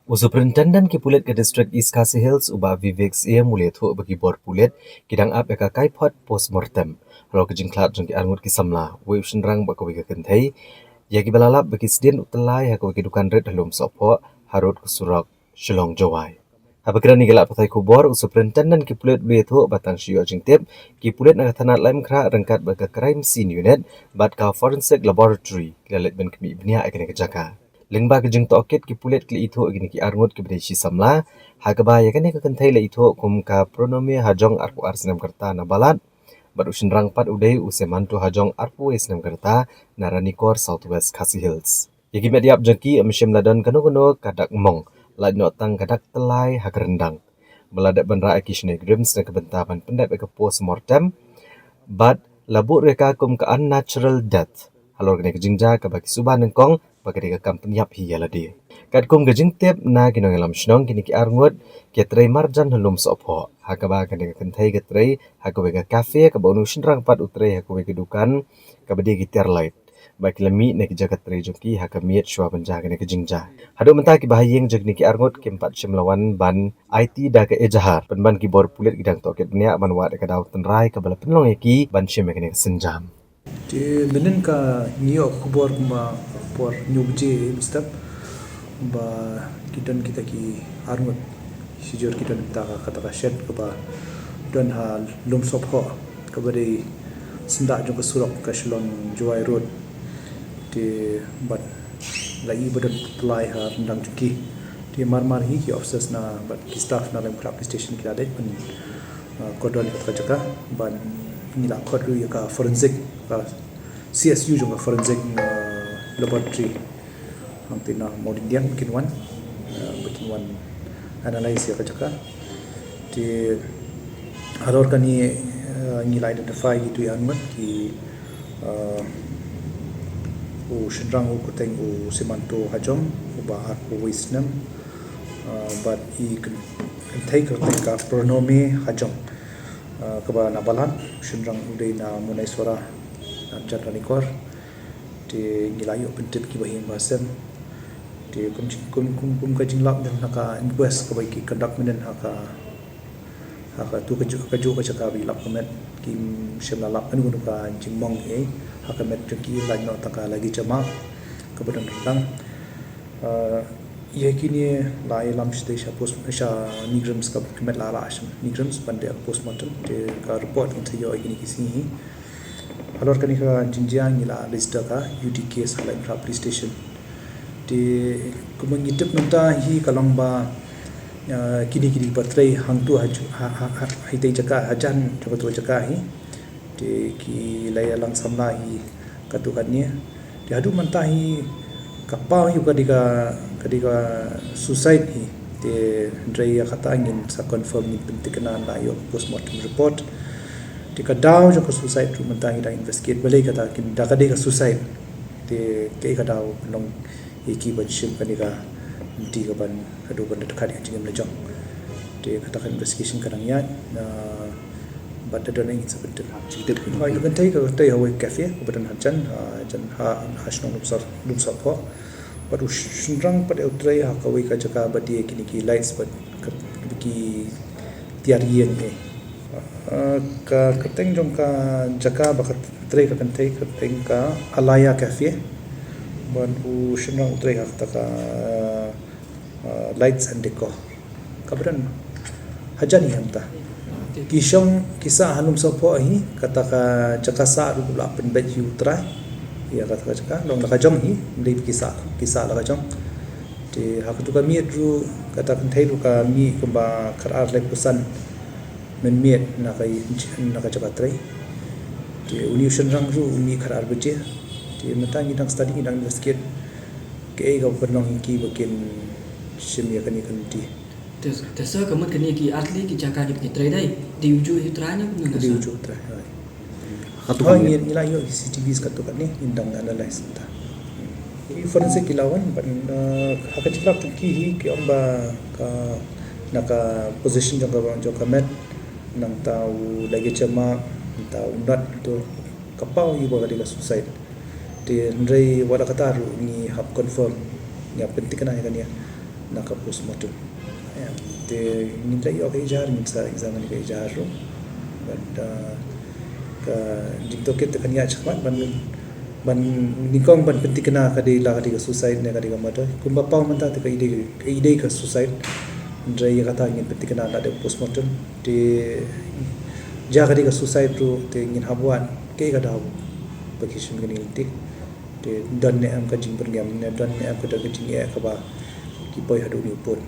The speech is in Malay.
Superintendent ki pulet ke district East Khasi Hills uba Vivek ia mulia thu bagi bor pulet kidang ap eka kaipot postmortem. Ro ke jingklat jong ki angut ki samla. Wei shenrang ba ko ke kentai. Ya ki balalap bagi sedien utelai ha ko ke dukan red halum sopo harut kusurak Shillong Jawai. Apakira ni gelak patai kubor superintendent ki pulet mulia thu batang shio jingtip ki pulet na tanat laim kra rengkat baga crime scene unit bat ka forensic laboratory kilalet ben kemi bnia ekene ke jaka. Lengba ke jeng tokit ki pulet kli itu gini ki arngut ki bede samla ha ka ba ya kan ka kentai le itu kum ka pronomi hajong arpu arsenam kerta na balat baru shenrang pat udai usemantu hajong arpu esnam kerta naranikor southwest Khasi Hills. Yagi mediap jengki amshim ladon kanu kadak mong lad tang kadak telai ha kerendang. Beladak benra akishne grims na kebentaban pendek ke postmortem but labuk reka kum ke unnatural death. Halor kene ke jingja ke bagi suban nengkong bagi ke company ap hi yaladi. Kat kum ke jingtep na kinong elam shnong kini ki arngut ke trei marjan halum sopho. Hakaba kene ke kentai ke trei hakawe ke cafe ke bonu shinrang pat utrei hakawe ke dukan ke bedi ki tiar light. Baik lemi ne ki jagat trei joki hakamiet shwa banja kene ke jingja. Hadu mentah ki bahayeng jogni ki arngut kempat shimlawan ban IT da ke ejahar. Penban ki bor pulit gidang toket bnia ban wa de ke daw tenrai ke bala penlong ki ban shim kene ke senjam. Di lenen ka niyo kubor ma por nyubje step ba kidan kita ki arngut sijur kidan ta kata ka shed ka ba dan ha lum sop ho ka ba dei senda jo ka surok ka Shillong Jawai road di bat lagi badan plai ha rendang juki di marmar hi ki officers na bat ki staff na lem crap station ki ada pun kodon ka jaka ban nila kodru ya ka forensic CSU juga forensic laboratory ang tina modindian bikin wan analyze ya kacaka di haror kani ngila identify gitu ya anmat ki shenrang kuteng semanto hajong uba aku wisnam but I kentai kerteng ka pronomi hajong kaba nabalan shenrang udai na munai suara Jadra Nikor di ngilayu pentip ki bahing basem di kum ka jinglap dan haka inquest ka baiki conduct menen haka tu kaju ka chaka bi lap komet ki shemla lap kan gunu ka jingmong haka met ki lain no taka lagi jama ka badan rendang ye kini la lam station post sha nigrams ka komet la la asham nigrams bande postmortem de ka report unta yo kini kisi halor kani ka jinjiang ila register ka UDK salai police station di kumangitip nunta hi kalongba kini patrei hangtu haju hitai jaka hajan jabatu jaka hi di ki laya lang samla hi katukannya di hadu manta hi kapau hi kadika suicide hi di ndrai kata angin sa confirm ni pentikana la yo postmortem report di kadau jaka suicide tu manta hi da investigate balai kata kin da kadika suicide di ke kadau long iki banshim kanika di kaban adu banda dekat yang jingam lejong di katakan investigation kadang ya bada dona ingin sebentar cerita ai lu kentai ka tai hawe cafe kebetulan hajan jan ha hasnong lumsar ho baru shenrang pada utrai ha kawe ka jaka badi kini ki lights bad ki tiarian ka keteng jong ka jaka bakat utrai ka kentai keteng ka Alaya cafe ban shenrang utrai ha taka lights and decor kabaran hajan ni hamta kisong kisa halum sopo hi kata ka jaka sa ru la pen bet yu utrai ya kata ka jaka long la jong hi ndai kisa la jong ti ha tu ka mi ru kata kan thai ru ka mi ko ba kharar le kusan men miet na kai na ka jaka trai ti uni shenrang ru mi kharar beje ti mata ni dang study ni dang investigate ke ga benong ki bakin shimya kani kanti tesa kamat kani ki atli ki jaka ki trai dai di uju hitranya kun di uju trai Hatu ha ni ni la yo CCTV katu kan ni indang analyze ta I forensic ilawan ban haka chiklak ki hi ki amba ka naka position joka met nang tau lagi cema tau not tu kapau I baga diga suicide di ndrei wala kataru ni hap confirm ni penting kana kan ya naka postmortem te minta yo ke jar minta exam ni ke jar ro but ka jingto ke te kanya chakman ban nikong ban penting kena ka de la ka suicide ne ka de mata kumba pau manta te ka ide ka suicide ndre ya kata ngin penting kena la de postmortem te jaga ka suicide ro te ngin habuan ke ka daw bagi sim ngin ti te dan ne am ka jing pergam ne dan ne am ka da jing ya ka ba ki poi hadu ni pun